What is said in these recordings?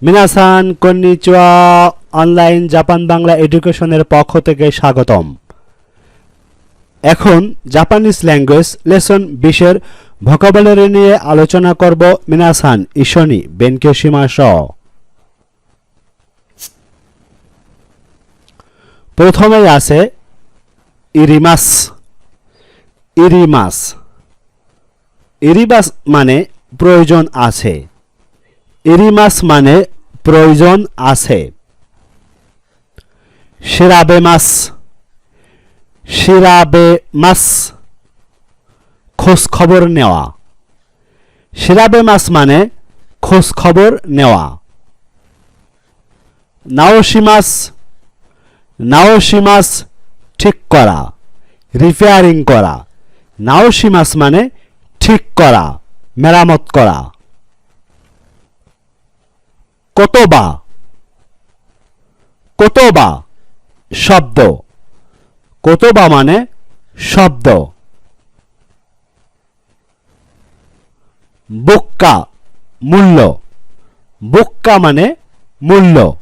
মিনাসান konnichiwa online Japan Bangla এডুকেশনের পক্ষ থেকে স্বাগতম। এখন জাপানিজ ল্যাঙ্গুয়েজ লেসন 20 এর ভোকাবুলারি নিয়ে আলোচনা করব। মিনাসান ইশনি বেনকিয়োশিমাশো। প্রথমেই আছে ইরিমাস। ইরিমাস ইরিমাস মানে প্রয়োজন আছে। ইরিমাস মানে প্রয়োজন আছে। শিরাবেমাস। শিরাবেমাস খোঁজ খবর নেওয়া। শিরাবেমাস মানে খোঁজ খবর নেওয়া। নাওশিমাস। নাওশিমাস ঠিক করা, রিপেয়ারিং করা। নাওশিমাস মানে ঠিক করা, মেরামত করা। কোতোবা। কোতোবা শব্দ। কোতোবা মানে শব্দ। বুক্কা মূল্য। বুক্কা মানে মূল্য।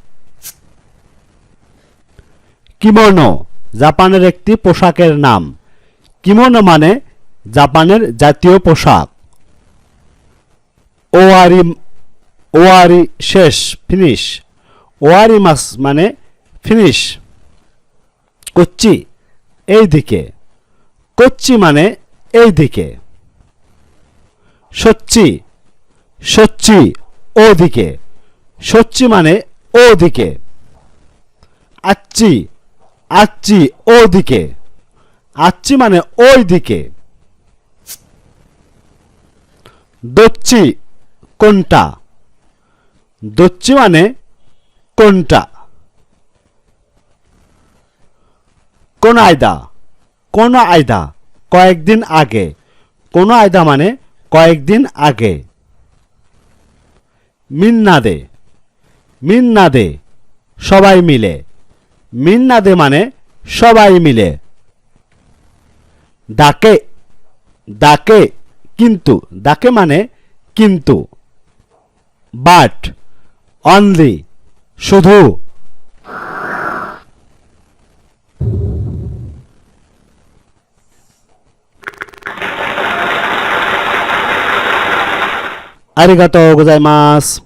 কিমোনো জাপানের একটি পোশাকের নাম। কিমোনো মানে জাপানের জাতীয় পোশাক। ওয়ারি। ওয়ারি শেষ, ফিনিশ। ওয়ারিমাস মানে ফিনিশ। কোচ্চি এই দিকে। কোচ্চি মানে এই দিকে। সচ্চি। সচ্চি ও দিকে। সচ্চি মানে ও দিকে। আচ্চি। আচ্চি ও দিকে। আচ্চি মানে ওই দিকে। দচ্চি কোনটা। দচ্চি মানে কোনটা। কোন আয়দা। কোন আয়দা কয়েকদিন আগে। কোন আয়দা মানে কয়েকদিন আগে। মিন্নাদে। মিন্নাদে সবাই মিলে। মিন্নাদে মানে সবাই মিলে। ডাকে। ডাকে কিন্তু। ডাকে মানে কিন্তু। বাট অনলি শুধু। আরিগাতো গোজাইমাসু।